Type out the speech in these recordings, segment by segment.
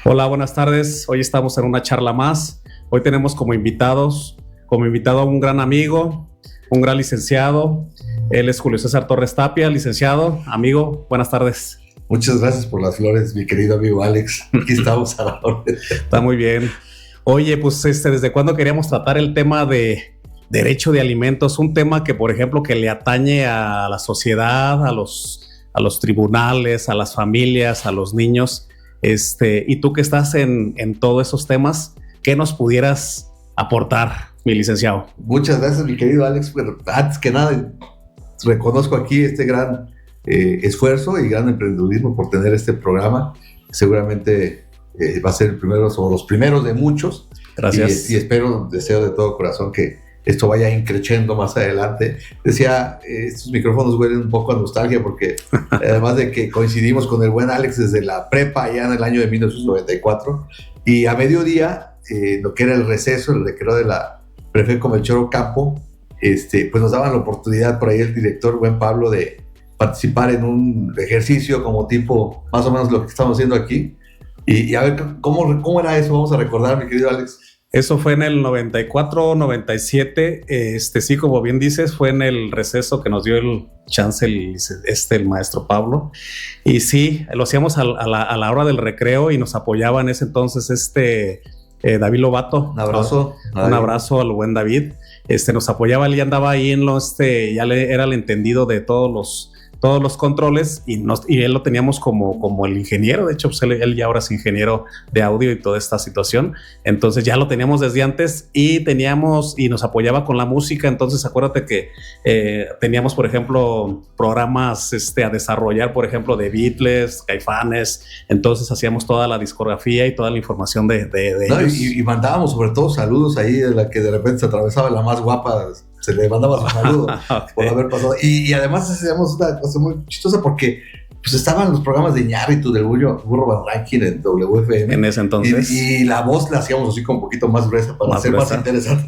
Hola, buenas tardes. Hoy estamos en una charla más. Hoy tenemos como invitado a un gran amigo, un gran licenciado. Él es Julio César Torres Tapia, licenciado. Amigo, buenas tardes. Muchas gracias por las flores, mi querido amigo Alex. Aquí estamos a la orden. Está muy bien. Oye, pues ¿desde cuándo queríamos tratar el tema de derecho de alimentos? Un tema que, por ejemplo, que le atañe a la sociedad, a los tribunales, a las familias, a los niños. Y tú que estás en todos esos temas, ¿qué nos pudieras aportar, mi licenciado? Muchas gracias, mi querido Alex. Bueno, antes que nada, reconozco aquí este gran esfuerzo y gran emprendedurismo por tener este programa. Seguramente va a ser el primero o los primeros de muchos. Gracias. Y espero, deseo de todo corazón que esto vaya increciendo más adelante. Decía, estos micrófonos huelen un poco a nostalgia porque además de que coincidimos con el buen Alex desde la prepa allá en el año de 1994 y a mediodía, lo que era el receso, el recreo de la Prefeco Melchor Ocampo, pues nos daban la oportunidad por ahí el director, buen Pablo, de participar en un ejercicio como tipo más o menos lo que estamos haciendo aquí. Y a ver, ¿cómo era eso? Vamos a recordar, mi querido Alex. Eso fue en el 94, 97, sí, como bien dices, fue en el receso que nos dio el chance el maestro Pablo. Y sí, lo hacíamos a la hora del recreo y nos apoyaba en ese entonces David Lobato. Un abrazo. Un abrazo al buen David. Nos apoyaba, él ya andaba ahí ya era el entendido de todos los controles y él lo teníamos como el ingeniero. De hecho, pues él ya ahora es ingeniero de audio y toda esta situación. Entonces ya lo teníamos desde antes y nos apoyaba con la música. Entonces acuérdate que teníamos, por ejemplo, programas a desarrollar, por ejemplo, de Beatles, Caifanes. Entonces hacíamos toda la discografía y toda la información de ellos. Y mandábamos sobre todo saludos ahí de la que de repente se atravesaba la más guapa. Se le mandaba su saludo okay. Por haber pasado. Y además hacíamos una cosa muy chistosa porque pues estaban los programas de Iñárritu del Burro Van Ranking en WFM. En ese entonces. Y la voz la hacíamos así como un poquito más gruesa para hacer más interesante.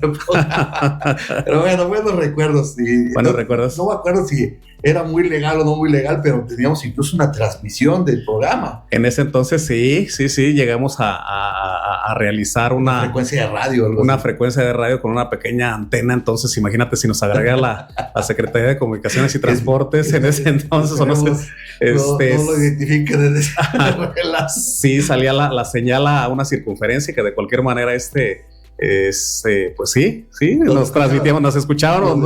Pero bueno, buenos recuerdos. Buenos recuerdos. No me acuerdo si era muy legal o no muy legal, pero teníamos incluso una transmisión del programa. En ese entonces sí, llegamos a realizar una frecuencia de radio. Una frecuencia de radio con una pequeña antena. Entonces imagínate si nos agrega la Secretaría de Comunicaciones y Transportes en ese entonces. O no sé, no lo identifiquen desde sí, salía la señal a una circunferencia que de cualquier manera pues sí, nos transmitíamos, nos escuchaban,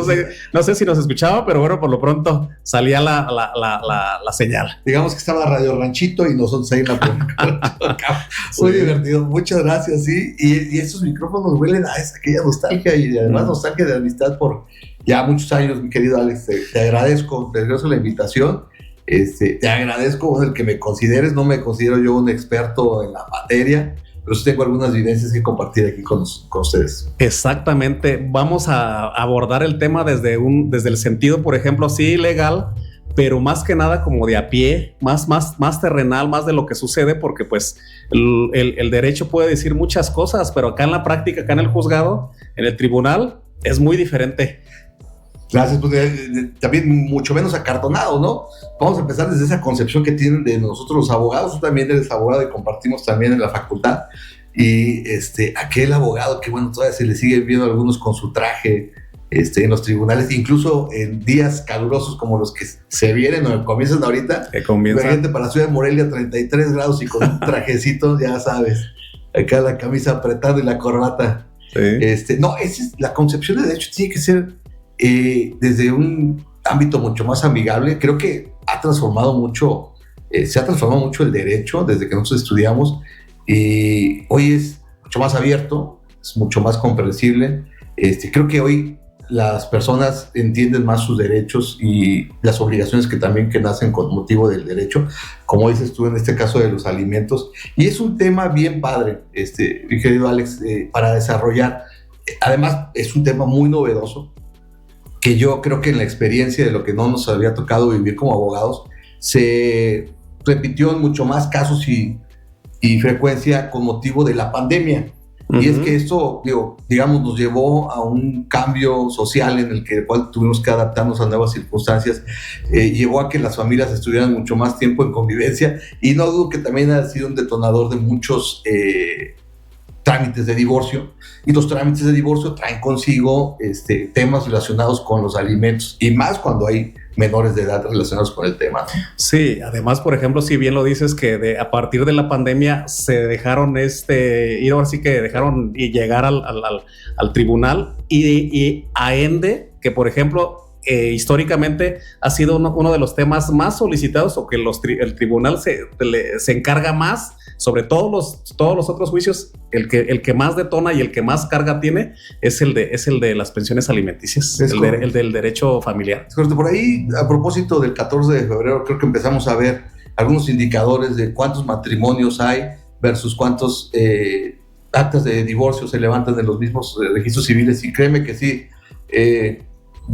no sé si nos escuchaba, pero bueno, por lo pronto salía la señal. Digamos que estaba Radio Ranchito y nosotros ahí en la Muy divertido, muchas gracias, sí, y estos micrófonos huelen a aquella nostalgia y además nostalgia de amistad por ya muchos años, mi querido Alex. Te agradezco la invitación. Te agradezco el que me consideres. No me considero yo un experto en la materia, pero sí tengo algunas vivencias que compartir aquí con ustedes. Exactamente. Vamos a abordar el tema desde el sentido, por ejemplo, sí, legal, pero más que nada como de a pie, más terrenal, más de lo que sucede, porque pues el derecho puede decir muchas cosas, pero acá en la práctica, acá en el juzgado, en el tribunal, es muy diferente. Gracias, pues también mucho menos acartonado, ¿no? Vamos a empezar desde esa concepción que tienen de nosotros los abogados. Tú también eres abogado y compartimos también en la facultad. Y aquel abogado que, bueno, todavía se le sigue viendo a algunos con su traje en los tribunales, incluso en días calurosos como los que se vienen o comienzan ahorita. Imagínate, para la ciudad de Morelia, 33 grados y con un trajecito, ya sabes, acá la camisa apretada y la corbata. Sí. No, esa es la concepción de derecho, tiene que ser desde un ámbito mucho más amigable. Creo que se ha transformado mucho el derecho desde que nosotros estudiamos, y hoy es mucho más abierto, es mucho más comprensible. Creo que hoy las personas entienden más sus derechos y las obligaciones que nacen con motivo del derecho, como dices tú en este caso de los alimentos, y es un tema bien padre, mi querido Alex, para desarrollar. Además es un tema muy novedoso, que yo creo que en la experiencia de lo que no nos había tocado vivir como abogados, se repitió en mucho más casos y frecuencia con motivo de la pandemia. Y es que esto, digamos, nos llevó a un cambio social en el cual tuvimos que adaptarnos a nuevas circunstancias, llevó a que las familias estuvieran mucho más tiempo en convivencia, y no dudo que también ha sido un detonador de muchos trámites de divorcio, y los trámites de divorcio traen consigo temas relacionados con los alimentos, y más cuando hay menores de edad relacionados con el tema, ¿no? Sí, además, por ejemplo, si bien lo dices que a partir de la pandemia se dejaron y ahora sí que dejaron llegar al tribunal y a ende, que por ejemplo históricamente ha sido uno de los temas más solicitados, o que el tribunal se encarga más sobre todos los otros juicios. El que más detona y el que más carga tiene es el de las pensiones alimenticias, el del derecho familiar. Por ahí, a propósito del 14 de febrero, creo que empezamos a ver algunos indicadores de cuántos matrimonios hay versus cuántos actas de divorcio se levantan de los mismos registros civiles, y créeme que sí,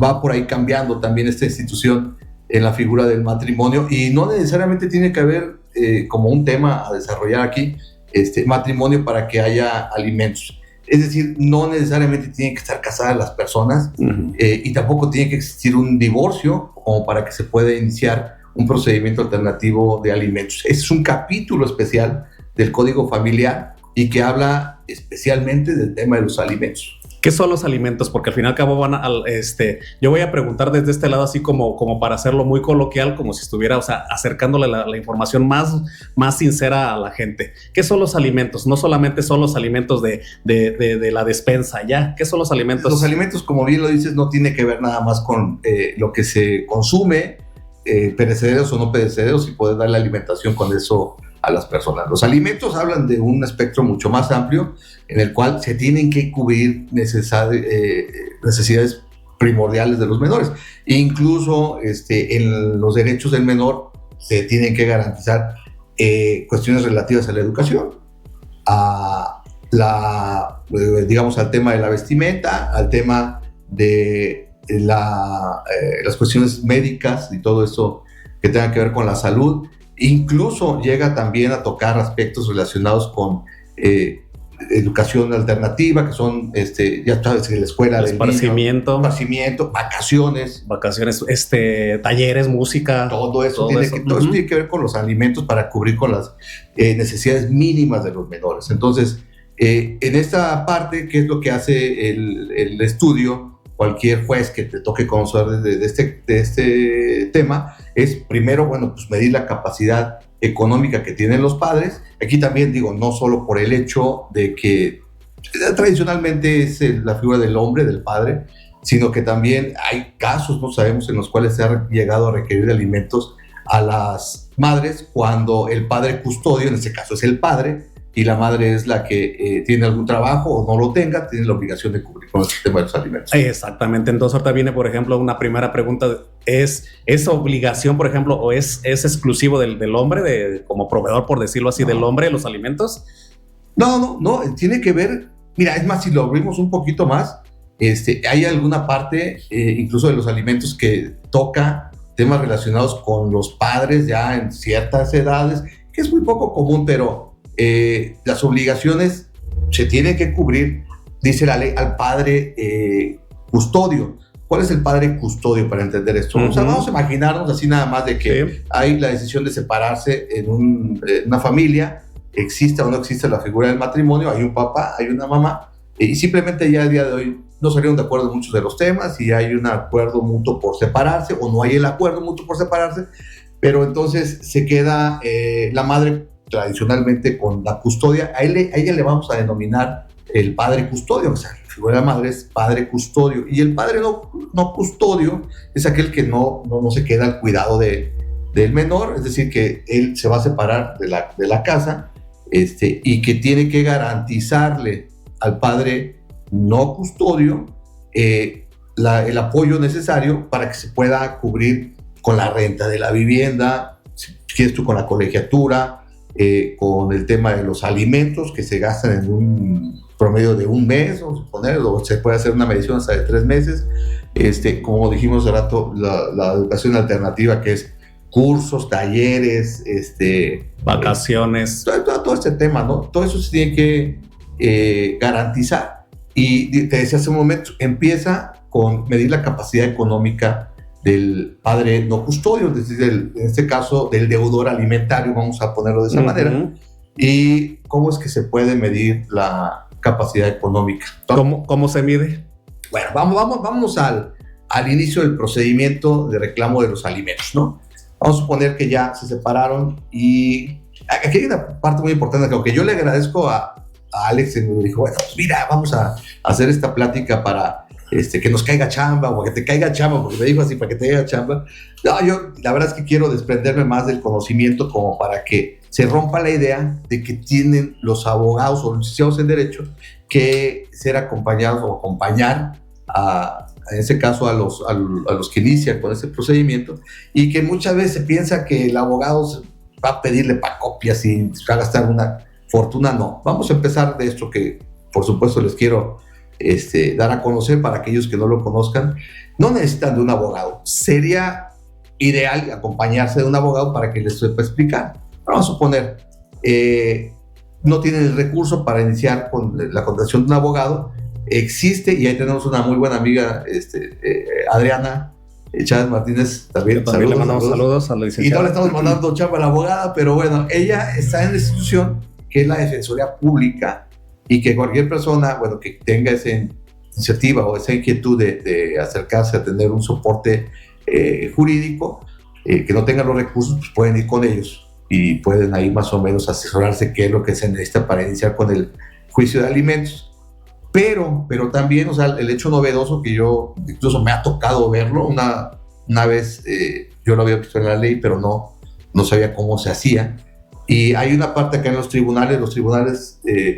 va por ahí cambiando también esta institución en la figura del matrimonio, y no necesariamente tiene que haber como un tema a desarrollar aquí matrimonio para que haya alimentos. Es decir, no necesariamente tienen que estar casadas las personas, y tampoco tiene que existir un divorcio como para que se pueda iniciar un procedimiento alternativo de alimentos. Es un capítulo especial del Código Familiar y que habla especialmente del tema de los alimentos. ¿Qué son los alimentos? Porque al fin y al cabo yo voy a preguntar desde este lado así como para hacerlo muy coloquial, como si estuviera, acercándole la información más sincera a la gente. ¿Qué son los alimentos? No solamente son los alimentos de la despensa, ¿ya? ¿Qué son los alimentos? Los alimentos, como bien lo dices, no tiene que ver nada más con lo que se consume, perecederos o no perecederos, y poder dar la alimentación con eso a las personas. Los alimentos hablan de un espectro mucho más amplio en el cual se tienen que cubrir necesidades primordiales de los menores. E incluso en los derechos del menor se tienen que garantizar cuestiones relativas a la educación, digamos, al tema de la vestimenta, al tema de las cuestiones médicas y todo eso que tenga que ver con la salud. Incluso llega también a tocar aspectos relacionados con educación alternativa, que son, ya sabes, la escuela del esparcimiento, vacaciones, talleres, música. Todo eso tiene que ver con los alimentos para cubrir con las necesidades mínimas de los menores. Entonces, en esta parte, ¿qué es lo que hace el estudio? Cualquier juez que te toque conocer de este tema es primero, pues medir la capacidad económica que tienen los padres. Aquí también digo, no solo por el hecho de que tradicionalmente es la figura del hombre, del padre, sino que también hay casos, no sabemos, en los cuales se ha llegado a requerir alimentos a las madres cuando el padre custodio, en este caso es el padre, y la madre es la que tiene algún trabajo o no lo tenga, tiene la obligación de cubrir con el sistema de los alimentos. Exactamente. Entonces ahorita viene, por ejemplo, una primera pregunta. ¿Es obligación, por ejemplo, o es exclusivo del hombre, como proveedor, por decirlo así, del hombre, los alimentos? No, tiene que ver. Mira, es más, si lo abrimos un poquito más, hay alguna parte, incluso de los alimentos, que toca temas relacionados con los padres ya en ciertas edades, que es muy poco común, pero las obligaciones se tienen que cubrir, dice la ley, al padre custodio. ¿Cuál es el padre custodio para entender esto? O sea, vamos a imaginarnos así nada más de que hay la decisión de separarse en una familia, exista o no existe la figura del matrimonio, hay un papá, hay una mamá, y simplemente ya a día de hoy no salieron de acuerdo en muchos de los temas, y hay un acuerdo mutuo por separarse, o no hay el acuerdo mutuo por separarse, pero entonces se queda la madre tradicionalmente con la custodia. A ella le vamos a denominar el padre custodio, o sea, la figura de la madre es padre custodio, y el padre no custodio es aquel que no se queda al cuidado del menor, es decir, que él se va a separar de la casa, y que tiene que garantizarle al padre no custodio el apoyo necesario para que se pueda cubrir con la renta de la vivienda, si quieres tú, con la colegiatura, con el tema de los alimentos que se gastan en un promedio de un mes, o se puede hacer una medición hasta de 3 meses, como dijimos hace rato, la educación alternativa, que es cursos, talleres, vacaciones, todo este tema, ¿no? Todo eso se tiene que garantizar. Y te decía hace un momento, empieza con medir la capacidad económica del padre no custodio, es decir, en este caso del deudor alimentario, vamos a ponerlo de esa manera. ¿Y cómo es que se puede medir la capacidad económica? ¿Cómo se mide? Bueno, vamos al inicio del procedimiento de reclamo de los alimentos, ¿no? Vamos a suponer que ya se separaron y aquí hay una parte muy importante, que aunque yo le agradezco a Alex, me dijo, bueno, pues mira, vamos a hacer esta plática para que nos caiga chamba, o que te caiga chamba, porque me dijo así, para que te caiga chamba. No, yo la verdad es que quiero desprenderme más del conocimiento como para que se rompa la idea de que tienen los abogados o los licenciados en Derecho que ser acompañados o acompañar en ese caso a los que inician con ese procedimiento, y que muchas veces se piensa que el abogado va a pedirle para copias y va a gastar una fortuna. No, vamos a empezar de esto que por supuesto les quiero dar a conocer para aquellos que no lo conozcan. No necesitan de un abogado, sería ideal acompañarse de un abogado para que les sepa explicar. Vamos a suponer, no tienen el recurso para iniciar con la contratación de un abogado. Existe, y ahí tenemos una muy buena amiga, Adriana Chávez Martínez, también le mandamos saludos a la licenciada. Y no le estamos mandando chamba a la abogada, pero bueno, ella está en la institución que es la Defensoría Pública, y que cualquier persona, bueno, que tenga esa iniciativa o esa inquietud de acercarse a tener un soporte jurídico, que no tenga los recursos, pues pueden ir con ellos y pueden ahí más o menos asesorarse qué es lo que se necesita para iniciar con el juicio de alimentos. Pero también, o sea, el hecho novedoso que yo, incluso me ha tocado verlo, una vez yo lo había visto en la ley, pero no sabía cómo se hacía. Y hay una parte acá en los tribunales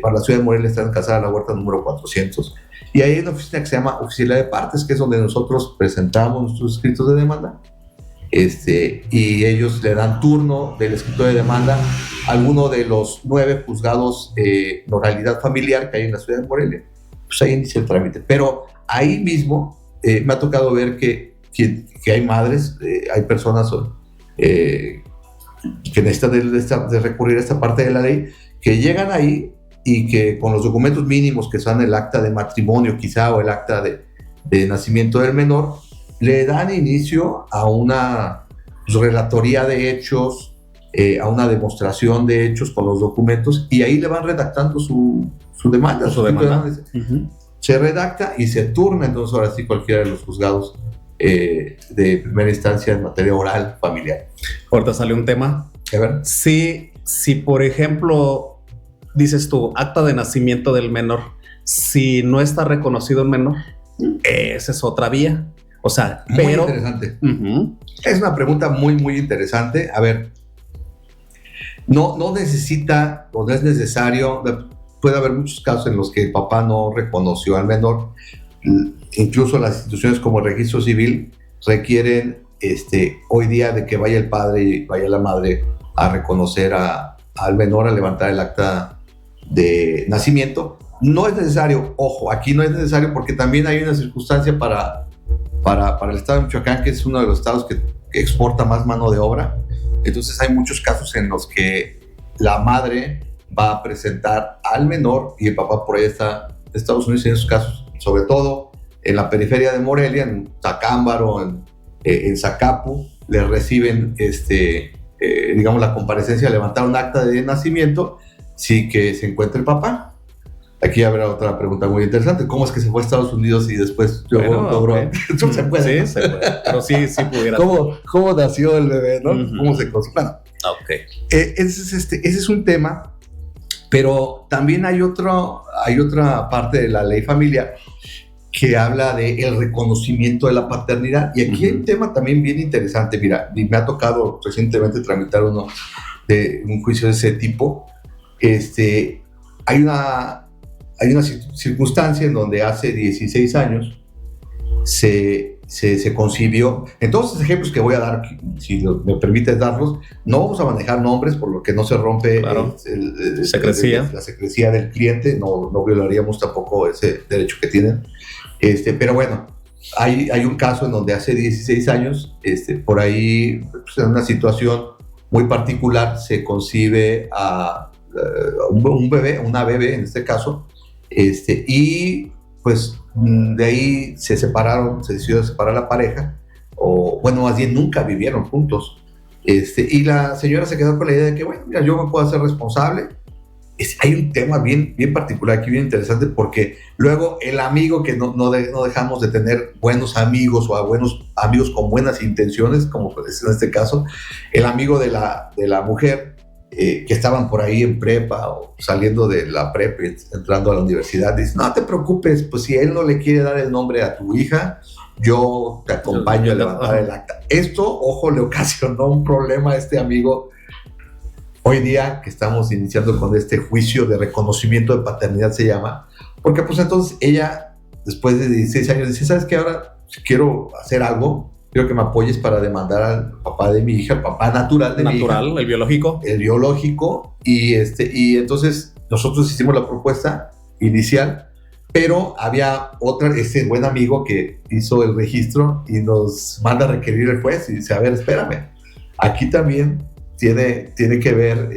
para la ciudad de Morelia están en Calzada de la Huerta número 400. Y hay una oficina que se llama Oficina de Partes, que es donde nosotros presentamos nuestros escritos de demanda. Y ellos le dan turno del escrito de demanda a alguno de los 9 juzgados de oralidad familiar que hay en la ciudad de Morelia. Pues ahí inicia el trámite. Pero ahí mismo me ha tocado ver que hay madres, hay personas que necesitan de recurrir a esta parte de la ley, que llegan ahí y que con los documentos mínimos, que son el acta de matrimonio quizá o el acta de nacimiento del menor, le dan inicio a una relatoría de hechos, a una demostración de hechos con los documentos, y ahí le van redactando su demanda. Se redacta y se turna, entonces ahora sí cualquiera de los juzgados de primera instancia en materia oral familiar. Ahorita sale un tema. A ver. Si por ejemplo, dices tú, acta de nacimiento del menor, si no está reconocido el menor, esa es otra vía. O sea, muy interesante. Es una pregunta muy, muy interesante. A ver, no necesita o no es necesario. Puede haber muchos casos en los que el papá no reconoció al menor. Incluso las instituciones como el registro civil requieren hoy día de que vaya el padre y vaya la madre a reconocer al menor, a levantar el acta de nacimiento. No es necesario, ojo, aquí no es necesario, porque también hay una circunstancia para el estado de Michoacán, que es uno de los estados que exporta más mano de obra. Entonces hay muchos casos en los que la madre va a presentar al menor y el papá por ahí está en Estados Unidos. En esos casos, sobre todo en la periferia de Morelia, en Zacámbaro, en Zacapu, le reciben digamos la comparecencia, levantar un acta de nacimiento, sí que se encuentra el papá. Aquí habrá otra pregunta muy interesante: ¿cómo es que se fue a Estados Unidos y después logró? Okay. Eso se puede, sí, ¿no? Se puede, pero sí pudiera. ¿Cómo nació el bebé, no? ¿Cómo se consiguió? Bueno, okay. Ese es un tema, pero también hay otra parte de la ley familiar que habla del reconocimiento de la paternidad. Y aquí hay un tema también bien interesante. Mira, me ha tocado recientemente tramitar un juicio de ese tipo. Hay una circunstancia en donde hace 16 años se concibió. En todos los ejemplos que voy a dar, si me permites darlos, no vamos a manejar nombres, por lo que no se rompe claro. la secrecía del cliente. No violaríamos tampoco ese derecho que tienen. Pero bueno, hay un caso en donde hace 16 años, por ahí, pues, en una situación muy particular, se concibe a un bebé, una bebé en este caso, y pues de ahí se decidió separar la pareja, o bueno, más bien nunca vivieron juntos, y la señora se quedó con la idea de que, bueno, mira, yo me puedo hacer responsable. Hay un tema bien particular aquí, bien interesante, porque luego el amigo que no dejamos de tener buenos amigos o a buenos amigos con buenas intenciones, como es en este caso, el amigo de la mujer, que estaban por ahí en prepa o saliendo de la prepa y entrando a la universidad, dice, no te preocupes, pues si él no le quiere dar el nombre a tu hija, yo te acompaño a levantar el acta. Esto, ojo, le ocasionó un problema a este amigo. Hoy día que estamos iniciando con este juicio de reconocimiento de paternidad se llama, porque pues entonces ella, después de 16 años, dice, ¿sabes qué? Ahora si quiero hacer algo, quiero que me apoyes para demandar al papá de mi hija, el papá natural de mi hija. El biológico. El biológico, y entonces nosotros hicimos la propuesta inicial, pero había ese buen amigo que hizo el registro y nos manda a requerir el juez y dice, a ver, espérame, aquí también tiene que ver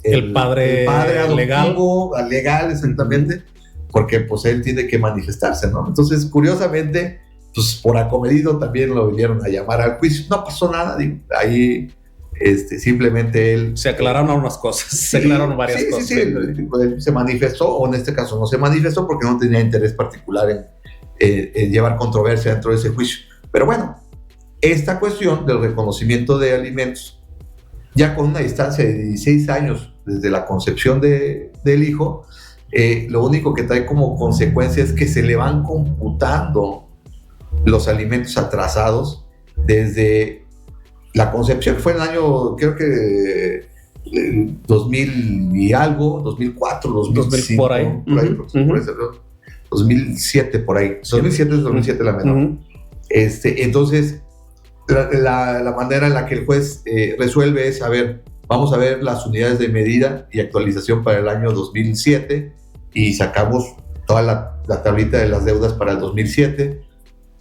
el padre adoptivo, legal exactamente, porque pues él tiene que manifestarse, ¿no? Entonces, curiosamente, pues por acomedido también lo vinieron a llamar al juicio. No pasó nada, digo, ahí simplemente él... Se aclararon unas cosas, se aclararon varias cosas. Sí, él se manifestó, o en este caso no se manifestó porque no tenía interés particular en llevar controversia dentro de ese juicio. Pero bueno, esta cuestión del reconocimiento de alimentos, ya con una distancia de 16 años desde la concepción del hijo, lo único que trae como consecuencia es que se le van computando los alimentos atrasados desde la concepción, que fue en el año, creo que 2000 y algo, 2004, 2005, por ahí. 2007 por ahí, 2007 la menor. Entonces, la manera en la que el juez resuelve es, a ver, vamos a ver las unidades de medida y actualización para el año 2007 y sacamos toda la tablita de las deudas para el 2007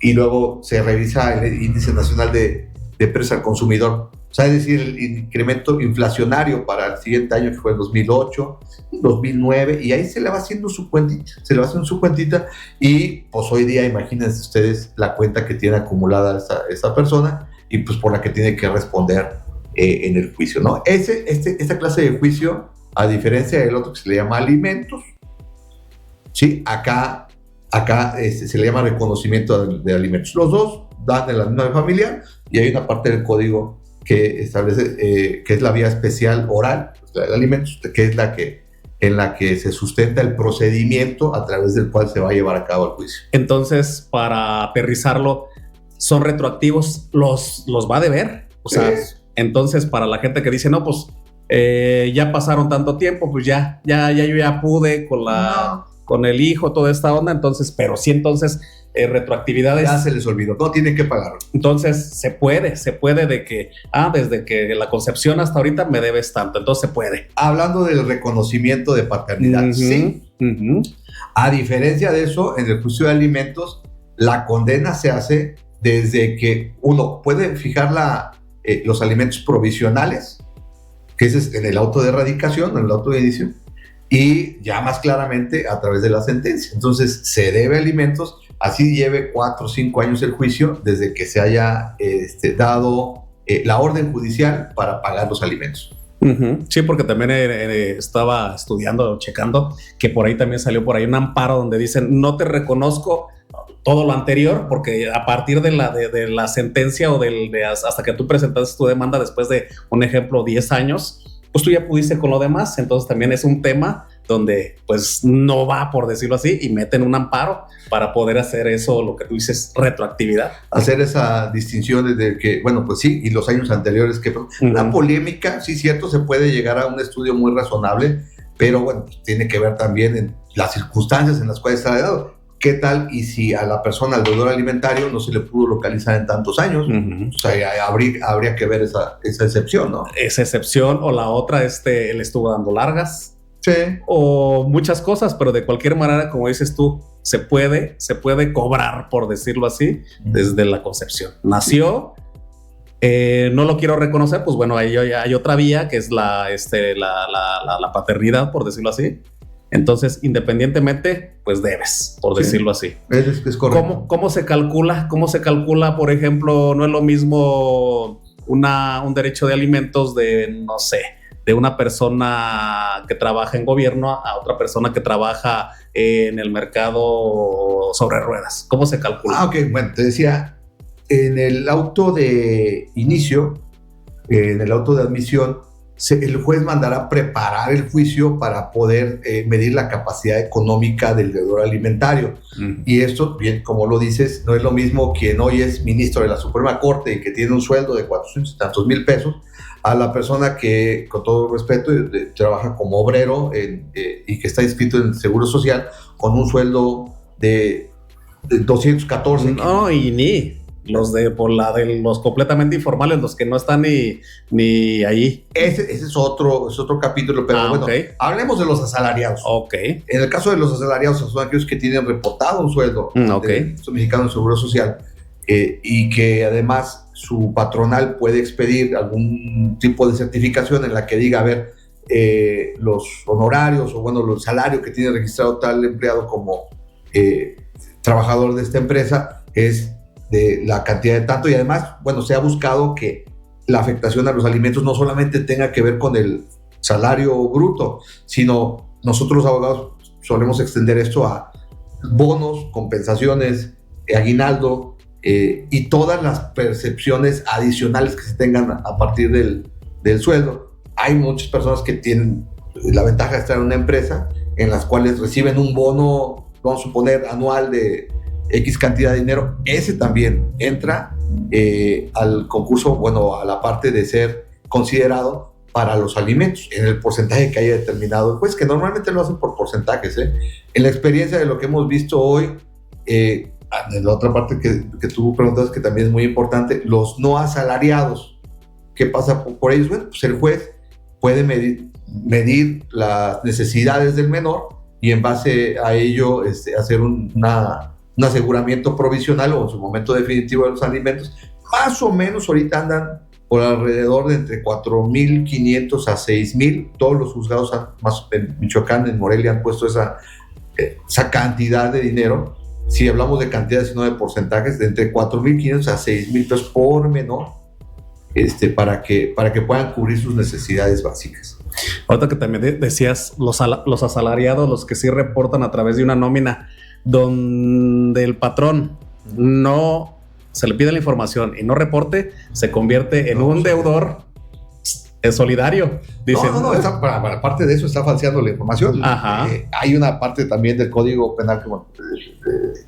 y luego se revisa el índice nacional de precios al consumidor, o sea, es decir, el incremento inflacionario para el siguiente año, que fue el 2008, 2009, y ahí se le va haciendo su cuentita, y pues hoy día imagínense ustedes la cuenta que tiene acumulada esa persona y pues por la que tiene que responder en el juicio, ¿no? Esta clase de juicio, a diferencia del otro que se le llama alimentos, ¿sí? Acá se le llama reconocimiento de alimentos. Los dos dan de la misma familia y hay una parte del código que establece que es la vía especial oral, la de alimentos, que es en la que se sustenta el procedimiento a través del cual se va a llevar a cabo el juicio. Entonces, para aterrizarlo, ¿son retroactivos? ¿Los va a deber? O sea, entonces para la gente que dice, no, pues ya pasaron tanto tiempo, pues yo ya pude con el hijo, toda esta onda, entonces, pero sí, entonces retroactividades. Ya se les olvidó, no tienen que pagarlo. Entonces se puede de que, desde que la concepción hasta ahorita me debes tanto, entonces se puede. Hablando del reconocimiento de paternidad, sí. A diferencia de eso, en el juicio de alimentos, la condena se hace desde que uno puede fijar los alimentos provisionales, que ese es en el auto de erradicación, en el auto de edición, y ya más claramente a través de la sentencia. Entonces se debe alimentos, así lleve 4 o 5 años el juicio desde que se haya dado la orden judicial para pagar los alimentos. Sí, porque también estaba estudiando, checando, que por ahí también salió por ahí un amparo donde dicen, no te reconozco todo lo anterior, porque a partir de la sentencia o hasta que tú presentaste tu demanda después de, un ejemplo, 10 años, pues tú ya pudiste con lo demás. Entonces también es un tema donde pues no va, por decirlo así, y meten un amparo para poder hacer eso, lo que tú dices, retroactividad. Hacer esa distinción de que, bueno, pues sí, y los años anteriores, que la polémica, sí, cierto, se puede llegar a un estudio muy razonable, pero bueno, pues, tiene que ver también en las circunstancias en las cuales está dado. ¿Qué tal y si a la persona, al deudor alimentario, no se le pudo localizar en tantos años? O sea, habría que ver esa excepción, ¿no? Esa excepción, o la otra, él estuvo dando largas. Sí. O muchas cosas, pero de cualquier manera, como dices tú, se puede cobrar, por decirlo así, desde la concepción. Nació, no lo quiero reconocer, pues bueno, ahí hay otra vía que es la paternidad, por decirlo así. Entonces, independientemente, pues debes, por decirlo así. Es correcto. ¿Cómo se calcula? ¿Cómo se calcula, por ejemplo, no es lo mismo un derecho de alimentos de, no sé, de una persona que trabaja en gobierno a otra persona que trabaja en el mercado sobre ruedas? ¿Cómo se calcula? Ok, bueno, te decía, en el auto de inicio, en el auto de admisión, el juez mandará preparar el juicio para poder medir la capacidad económica del deudor alimentario. Y esto, bien, como lo dices, no es lo mismo quien hoy es ministro de la Suprema Corte y que tiene un sueldo de 400 y tantos mil pesos, a la persona que, con todo respeto, trabaja como obrero y que está inscrito en el Seguro Social con un sueldo de 214. No, y ni los completamente informales, los que no están ni ahí. Ese es otro capítulo, pero bueno, okay. Hablemos de los asalariados. Okay. En el caso de los asalariados, son aquellos que tienen reportado un sueldo okay. del mexicano de Seguro Social y que además su patronal puede expedir algún tipo de certificación en la que diga, a ver, los honorarios o bueno, el salario que tiene registrado tal empleado como trabajador de esta empresa es de la cantidad de tanto, y además, bueno, se ha buscado que la afectación a los alimentos no solamente tenga que ver con el salario bruto, sino nosotros los abogados solemos extender esto a bonos, compensaciones, aguinaldo y todas las percepciones adicionales que se tengan a partir del sueldo. Hay muchas personas que tienen la ventaja de estar en una empresa en las cuales reciben un bono, vamos a suponer, anual de X cantidad de dinero. Ese también entra al concurso, bueno, a la parte de ser considerado para los alimentos, en el porcentaje que haya determinado, pues que normalmente lo hacen por porcentajes. En la experiencia de lo que hemos visto hoy, en la otra parte que tú preguntas, que también es muy importante, los no asalariados, ¿qué pasa por ellos? Bueno, pues el juez puede medir las necesidades del menor y en base a ello hacer un aseguramiento provisional o en su momento definitivo de los alimentos. Más o menos ahorita andan por alrededor de entre 4,500 a 6,000. Todos los juzgados más en Michoacán, en Morelia, han puesto esa cantidad de dinero. Si hablamos de cantidades y no de porcentajes, de entre 4,500 a 6,000 pesos por menor, para que puedan cubrir sus necesidades básicas. Ahorita que también decías los asalariados, los que sí reportan a través de una nómina, donde el patrón no se le pide la información y no reporte, se convierte en un deudor solidario. Dicen, aparte de eso está falseando la información. Hay una parte también del Código Penal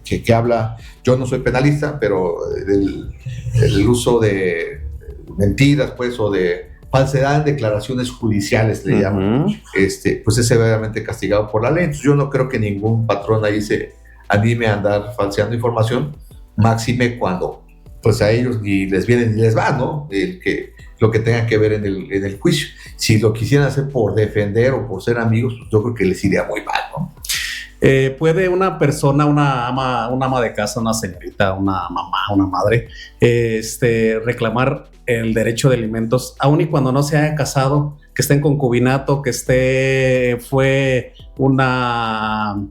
que habla, yo no soy penalista, pero el uso de mentiras, pues, o de falsedad en declaraciones judiciales, le llaman, pues es severamente castigado por la ley. Entonces yo no creo que ningún patrón ahí se anime a andar falseando información, máxime cuando pues a ellos ni les viene ni les va, ¿no? Lo que tenga que ver en el juicio. Si lo quisieran hacer por defender o por ser amigos, pues yo creo que les iría muy mal, ¿no? ¿Puede una persona, una ama de casa, una señorita, una mamá, una madre, reclamar el derecho de alimentos, aun y cuando no se haya casado, que esté en concubinato, que fue una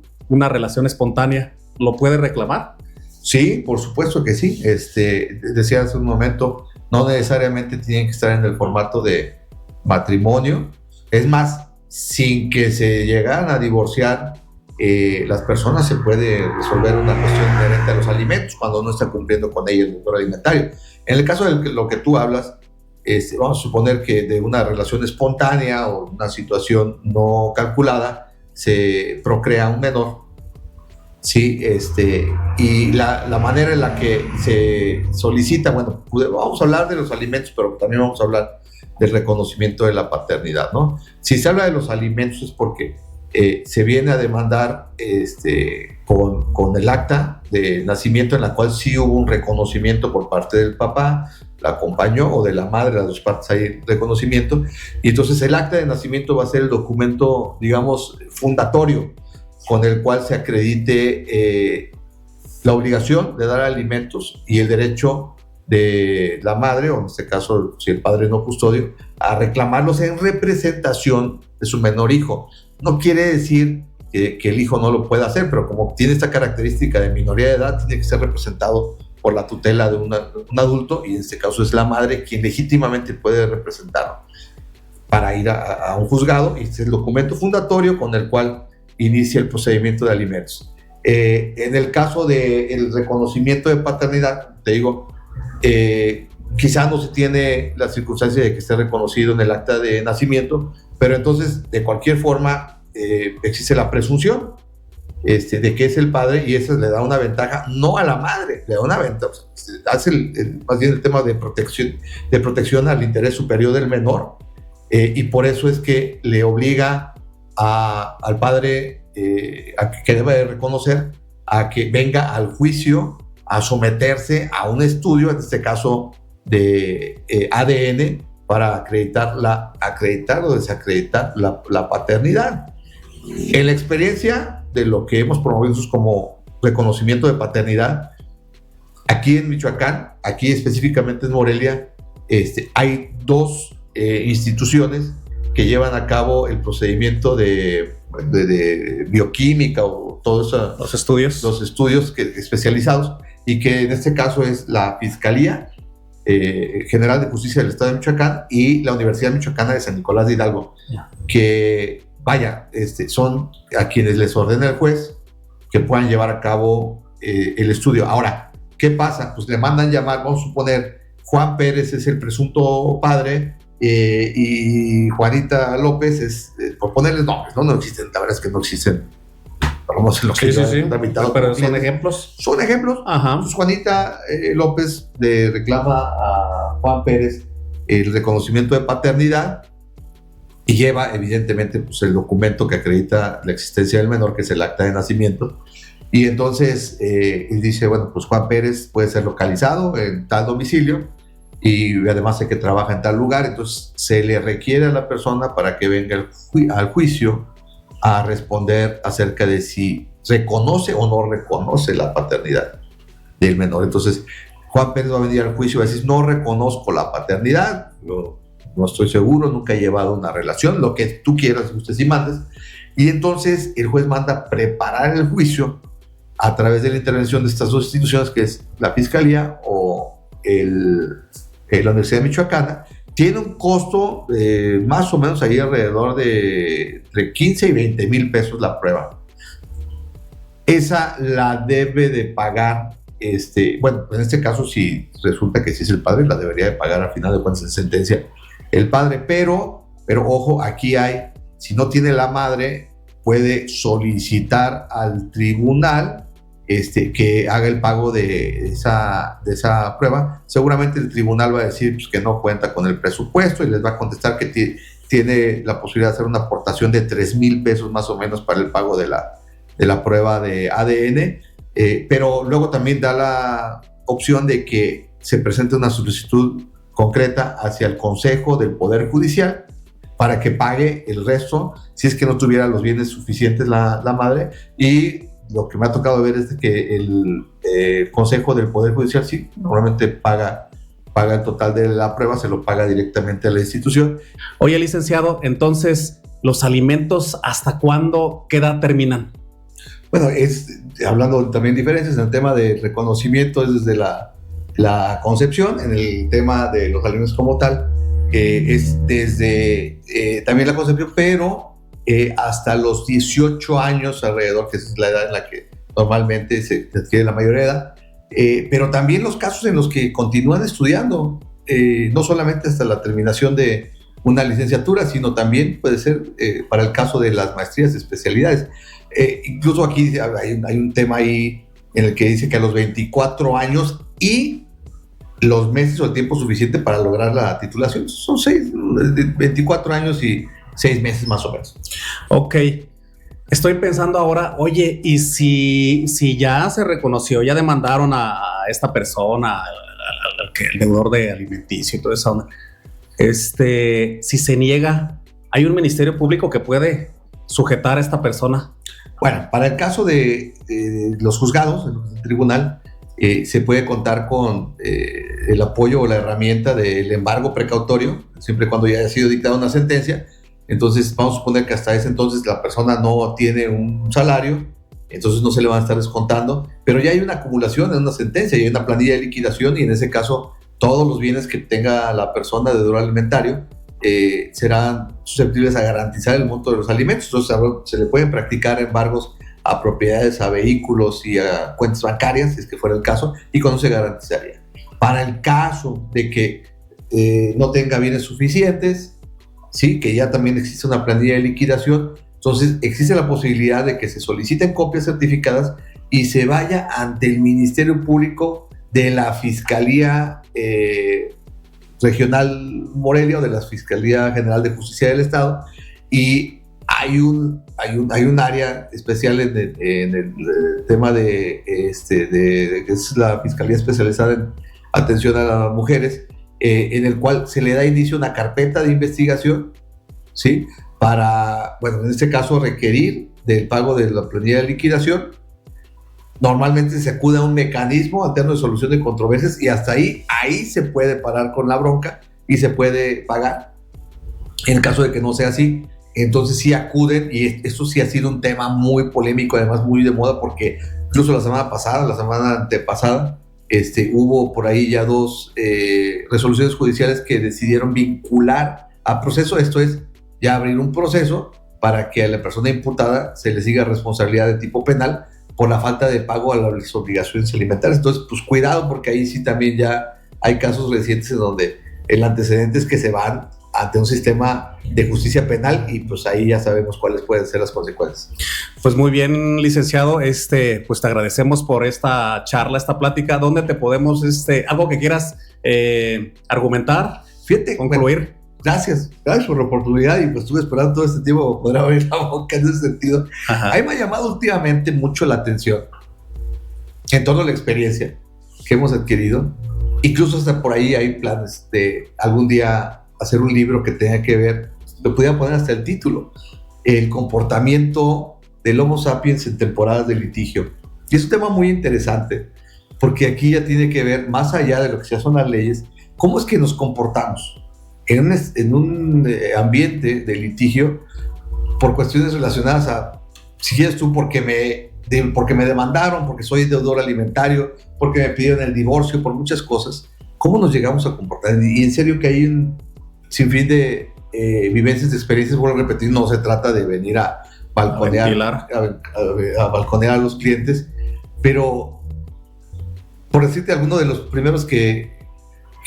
relación espontánea? ¿Lo puede reclamar? Sí, por supuesto que sí. Decía hace un momento, no necesariamente tienen que estar en el formato de matrimonio. Es más, sin que se llegaran a divorciar, las personas se puede resolver una cuestión inherente a los alimentos cuando no está cumpliendo con ella el deudor alimentario. En el caso de lo que tú hablas, vamos a suponer que de una relación espontánea o una situación no calculada se procrea un menor, sí, y la manera en la que se solicita, bueno, vamos a hablar de los alimentos, pero también vamos a hablar del reconocimiento de la paternidad, ¿no? Si se habla de los alimentos es porque se viene a demandar con el acta de nacimiento en la cual sí hubo un reconocimiento por parte del papá, la acompañó, o de la madre, las dos partes hay reconocimiento, y entonces el acta de nacimiento va a ser el documento, digamos, fundatorio con el cual se acredite la obligación de dar alimentos y el derecho de la madre, o en este caso, si el padre no custodio, a reclamarlos en representación de su menor hijo. No quiere decir que el hijo no lo pueda hacer, pero como tiene esta característica de minoría de edad, tiene que ser representado por la tutela de un adulto, y en este caso es la madre quien legítimamente puede representarlo para ir a un juzgado, y este es el documento fundatorio con el cual inicia el procedimiento de alimentos. En el caso del reconocimiento de paternidad, te digo, quizá no se tiene la circunstancia de que esté reconocido en el acta de nacimiento, pero entonces de cualquier forma existe la presunción de que es el padre, y eso le da una ventaja no a la madre, le da una ventaja, hace más bien el tema de protección al interés superior del menor, y por eso es que le obliga al padre que debe de reconocer a que venga al juicio a someterse a un estudio, en este caso de ADN, para acreditar o desacreditar la paternidad. En la experiencia de lo que hemos promovido como reconocimiento de paternidad, aquí en Michoacán, aquí específicamente en Morelia, hay dos instituciones que llevan a cabo el procedimiento de bioquímica o todos los estudios especializados, y que en este caso es la Fiscalía General de Justicia del Estado de Michoacán y la Universidad Michoacana de San Nicolás de Hidalgo, que son a quienes les ordena el juez que puedan llevar a cabo el estudio. Ahora, ¿qué pasa? Pues le mandan llamar, vamos a suponer, Juan Pérez es el presunto padre, y Juanita López es, por ponerles nombres, no existen, la verdad es que no existen. Pero son ejemplos. Son ejemplos. Ajá. Entonces Juanita López le reclama a Juan Pérez el reconocimiento de paternidad, y lleva evidentemente pues, el documento que acredita la existencia del menor, que es el acta de nacimiento. Y entonces él dice, bueno, pues Juan Pérez puede ser localizado en tal domicilio, y además sé que trabaja en tal lugar, entonces se le requiere a la persona para que venga al juicio a responder acerca de si reconoce o no reconoce la paternidad del menor. Entonces Juan Pérez va a venir al juicio y va a decir, no reconozco la paternidad, no estoy seguro, nunca he llevado una relación, lo que tú quieras, gustes y mandes. Y entonces el juez manda preparar el juicio a través de la intervención de estas dos instituciones, que es la Fiscalía o la Universidad Michoacana. Tiene un costo más o menos ahí alrededor de entre 15 y 20 mil pesos la prueba. Esa la debe de pagar, bueno, en este caso si resulta que sí es el padre, la debería de pagar al final de cuentas en sentencia el padre, pero ojo, aquí si no tiene la madre, puede solicitar al tribunal que haga el pago de esa prueba. Seguramente el tribunal va a decir pues, que no cuenta con el presupuesto, y les va a contestar que tiene la posibilidad de hacer una aportación de 3,000 pesos más o menos para el pago de la prueba de ADN, pero luego también da la opción de que se presente una solicitud concreta hacia el Consejo del Poder Judicial para que pague el resto si es que no tuviera los bienes suficientes la madre. Y lo que me ha tocado ver es que el Consejo del Poder Judicial sí, normalmente paga el total de la prueba, se lo paga directamente a la institución. Oye, licenciado, entonces, ¿los alimentos hasta cuándo, qué edad terminan? Bueno, hablando también de diferencias en el tema de reconocimiento, es desde la concepción. En el tema de los alimentos como tal, es desde también la concepción, pero hasta los 18 años alrededor, que es la edad en la que normalmente se adquiere la mayoría de edad, pero también los casos en los que continúan estudiando, no solamente hasta la terminación de una licenciatura, sino también puede ser para el caso de las maestrías de especialidades. Incluso aquí hay un tema ahí en el que dice que a los 24 años y los meses o el tiempo suficiente para lograr la titulación. Son 24 años y 6 meses más o menos. Ok. Estoy pensando ahora, oye, ¿y si ya se reconoció, ya demandaron a esta persona, el deudor de alimenticio y toda esa onda? Si se niega, ¿hay un ministerio público que puede sujetar a esta persona? Bueno, para el caso de los juzgados, el tribunal, se puede contar con el apoyo o la herramienta del embargo precautorio, siempre y cuando ya haya sido dictada una sentencia. Entonces vamos a suponer que hasta ese entonces la persona no tiene un salario, entonces no se le van a estar descontando, pero ya hay una acumulación en una sentencia, y hay una planilla de liquidación, y en ese caso todos los bienes que tenga la persona de deudor alimentario serán susceptibles a garantizar el monto de los alimentos. Entonces se le pueden practicar embargos a propiedades, a vehículos y a cuentas bancarias, si es que fuera el caso, y con eso se garantizaría. Para el caso de que no tenga bienes suficientes, sí, que ya también existe una planilla de liquidación, entonces existe la posibilidad de que se soliciten copias certificadas y se vaya ante el Ministerio Público de la Fiscalía Regional Morelia o de la Fiscalía General de Justicia del Estado, y hay un área especial en el tema que es la Fiscalía Especializada en Atención a las Mujeres, en el cual se le da inicio a una carpeta de investigación, ¿sí? Para, bueno, en este caso, requerir del pago de la planilla de liquidación. Normalmente se acude a un mecanismo alterno de solución de controversias, y hasta ahí se puede parar con la bronca y se puede pagar. En el caso de que no sea así, entonces sí acuden, y esto sí ha sido un tema muy polémico, además muy de moda, porque incluso la semana antepasada, hubo por ahí ya 2 resoluciones judiciales que decidieron vincular a proceso. Esto es, ya abrir un proceso para que a la persona imputada se le siga responsabilidad de tipo penal por la falta de pago a las obligaciones alimentarias. Entonces, pues cuidado, porque ahí sí también ya hay casos recientes en donde el antecedente es que se van ante un sistema de justicia penal, y pues ahí ya sabemos cuáles pueden ser las consecuencias. Pues muy bien, licenciado, pues te agradecemos por esta charla, esta plática. ¿Dónde te podemos, algo que quieras argumentar? Fíjate, concluir. Bueno, gracias por la oportunidad, y pues estuve esperando todo este tiempo poder abrir la boca en ese sentido. Ajá. A mí me ha llamado últimamente mucho la atención en torno a la experiencia que hemos adquirido. Incluso hasta por ahí hay planes de algún día hacer un libro que tenga que ver, lo podría poner hasta el título, el comportamiento del Homo sapiens en temporadas de litigio. Y es un tema muy interesante, porque aquí ya tiene que ver, más allá de lo que ya son las leyes, cómo es que nos comportamos en un ambiente de litigio por cuestiones relacionadas a, si quieres tú, porque me demandaron, porque soy deudor alimentario, porque me pidieron el divorcio, por muchas cosas. ¿Cómo nos llegamos a comportar? Y en serio que hay un sinfín de vivencias, de experiencias. Vuelvo a repetir, no se trata de venir a balconear a los clientes, pero por decirte, alguno de los primeros que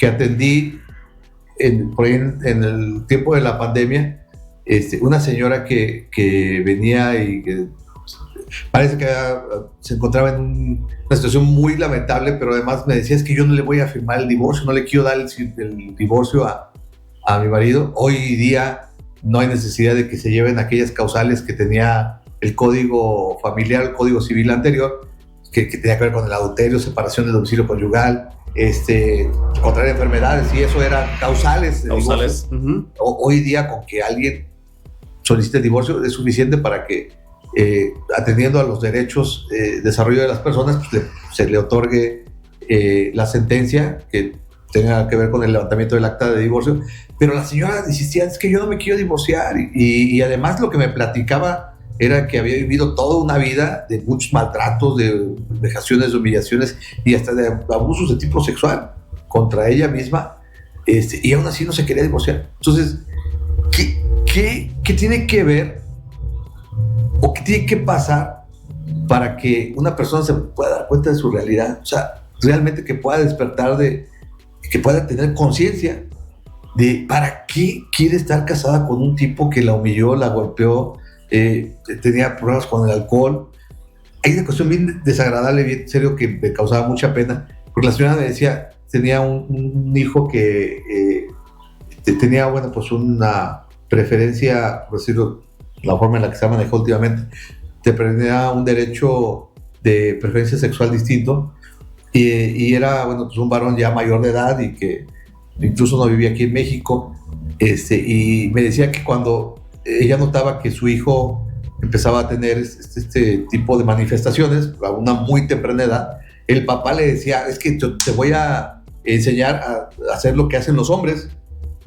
atendí por ahí en el tiempo de la pandemia, una señora que venía y que parece que se encontraba en una situación muy lamentable, pero además me decía, es que yo no le voy a firmar el divorcio, no le quiero dar el divorcio a mi marido. Hoy día no hay necesidad de que se lleven aquellas causales que tenía el código familiar, el código civil anterior, que tenía que ver con el adulterio, separación del domicilio conyugal, contraer enfermedades, y eso eran causales. Uh-huh. Hoy día, con que alguien solicite el divorcio es suficiente para que, atendiendo a los derechos de desarrollo de las personas, pues se le otorgue la sentencia que tenga que ver con el levantamiento del acta de divorcio. Pero la señora insistía, es que yo no me quiero divorciar, y además lo que me platicaba era que había vivido toda una vida de muchos maltratos, de vejaciones, de humillaciones y hasta de abusos de tipo sexual contra ella misma, y aún así no se quería divorciar. Entonces, ¿qué tiene que ver o qué tiene que pasar para que una persona se pueda dar cuenta de su realidad? O sea, realmente que pueda despertar, que pueda tener conciencia de para qué quiere estar casada con un tipo que la humilló, la golpeó, tenía problemas con el alcohol. Hay una cuestión bien desagradable, bien serio, que me causaba mucha pena, porque la señora me decía, tenía un hijo que tenía, bueno, pues una preferencia, por decirlo, la forma en la que se manejó últimamente, tenía un derecho de preferencia sexual distinto, y era, bueno, pues un varón ya mayor de edad y que incluso no vivía aquí en México, y me decía que cuando ella notaba que su hijo empezaba a tener este tipo de manifestaciones a una muy temprana edad, el papá le decía, es que te voy a enseñar a hacer lo que hacen los hombres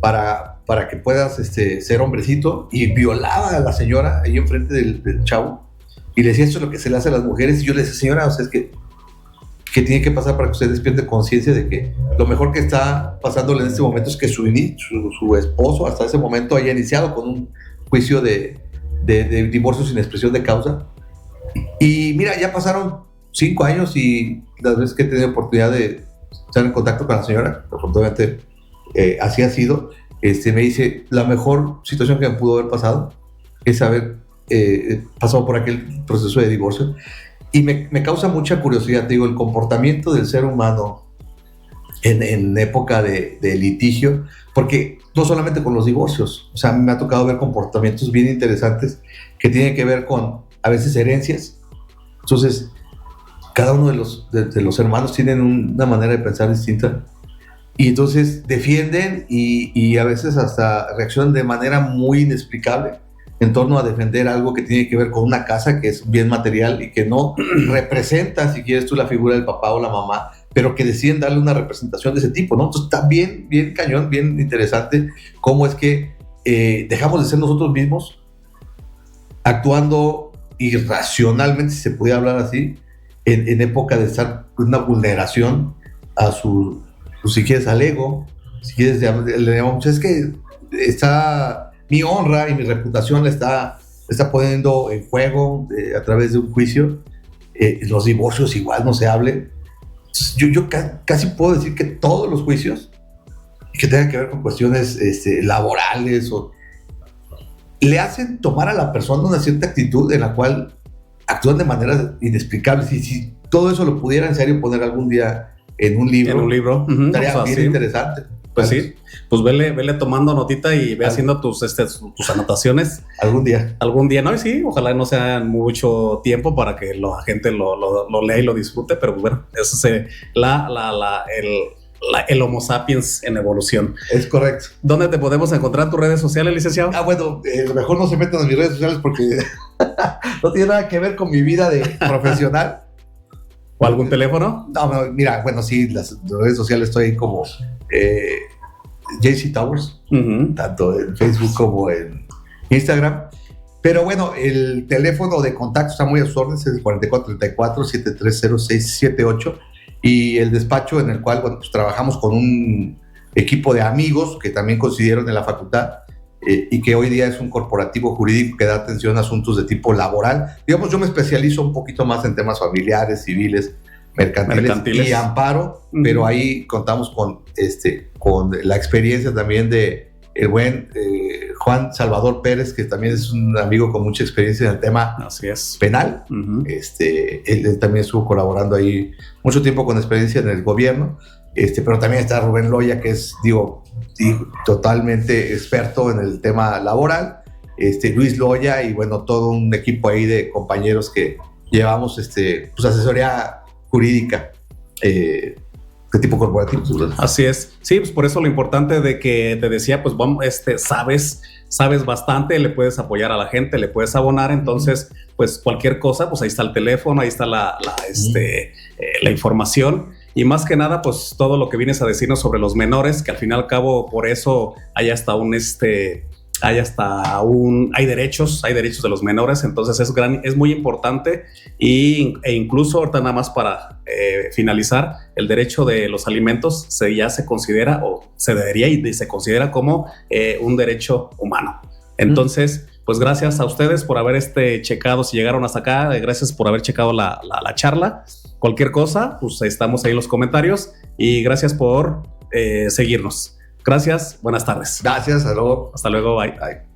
para que puedas ser hombrecito, y violaba a la señora ahí enfrente del chavo y le decía, esto es lo que se le hace a las mujeres. Y yo le decía, señora, o sea, es que tiene que pasar para que usted despierte conciencia de que lo mejor que está pasándole en este momento es que su esposo hasta ese momento haya iniciado con un juicio de divorcio sin expresión de causa. Y mira, ya pasaron 5 años y las veces que he tenido oportunidad de estar en contacto con la señora, afortunadamente así ha sido, me dice, la mejor situación que me pudo haber pasado es haber pasado por aquel proceso de divorcio. Y me causa mucha curiosidad, digo, el comportamiento del ser humano en época de litigio, porque no solamente con los divorcios, o sea, me ha tocado ver comportamientos bien interesantes que tienen que ver con, a veces, herencias. Entonces, cada uno de los hermanos tienen una manera de pensar distinta, y entonces defienden y a veces hasta reaccionan de manera muy inexplicable en torno a defender algo que tiene que ver con una casa que es un bien material y que no representa, si quieres tú, la figura del papá o la mamá, pero que deciden darle una representación de ese tipo, ¿no? Entonces está bien cañón, bien interesante cómo es que dejamos de ser nosotros mismos, actuando irracionalmente, si se pudiera hablar así, en época de estar con una vulneración a si quieres, al ego, si quieres, le llamamos, es que está... Mi honra y mi reputación la está poniendo en juego a través de un juicio. Los divorcios igual no se hable. Yo casi puedo decir que todos los juicios que tengan que ver con cuestiones laborales le hacen tomar a la persona una cierta actitud en la cual actúan de maneras inexplicables. Y si todo eso lo pudiera en serio poner algún día en un libro, estaría bien interesante. Pues sí, pues vele tomando notita y ve haciendo tus anotaciones. Algún día, ¿no? Y sí, ojalá no sea mucho tiempo para que la gente lo lea y lo disfrute, pero bueno, eso es el Homo sapiens en evolución. Es correcto. ¿Dónde te podemos encontrar tus redes sociales, licenciado? Bueno, mejor no se metan en mis redes sociales porque no tiene nada que ver con mi vida de profesional. ¿O algún teléfono? No, mira, bueno, sí, las redes sociales estoy como JC Towers, tanto en Facebook como en Instagram. Pero bueno, el teléfono de contacto está muy a sus órdenes, es el 4434-730678. Y el despacho en el cual, bueno, pues trabajamos con un equipo de amigos que también coincidieron en la facultad y que hoy día es un corporativo jurídico que da atención a asuntos de tipo laboral. Digamos, yo me especializo un poquito más en temas familiares, civiles, mercantiles. Y amparo, pero ahí contamos con la experiencia también de el buen Juan Salvador Pérez, que también es un amigo con mucha experiencia en el tema penal. Él también estuvo colaborando ahí mucho tiempo con experiencia en el gobierno, pero también está Rubén Loya, que es, totalmente experto en el tema laboral, Luis Loya, y bueno, todo un equipo ahí de compañeros que llevamos pues asesoría jurídica de tipo corporativo. Así es. Sí, pues por eso lo importante de que te decía, pues vamos, sabes bastante, le puedes apoyar a la gente, le puedes abonar, entonces pues cualquier cosa, pues ahí está el teléfono, ahí está la información, y más que nada pues todo lo que vienes a decirnos sobre los menores, que al fin y al cabo por eso hay hasta hay derechos de los menores, entonces es muy importante, e incluso ahorita nada más para finalizar, el derecho de los alimentos ya se considera, o se debería y se considera como un derecho humano. Entonces, pues gracias a ustedes por haber checado, si llegaron hasta acá, gracias por haber checado la charla. Cualquier cosa, pues estamos ahí en los comentarios, y gracias por seguirnos. Gracias, buenas tardes. Gracias, hasta luego. Hasta luego, bye. Bye.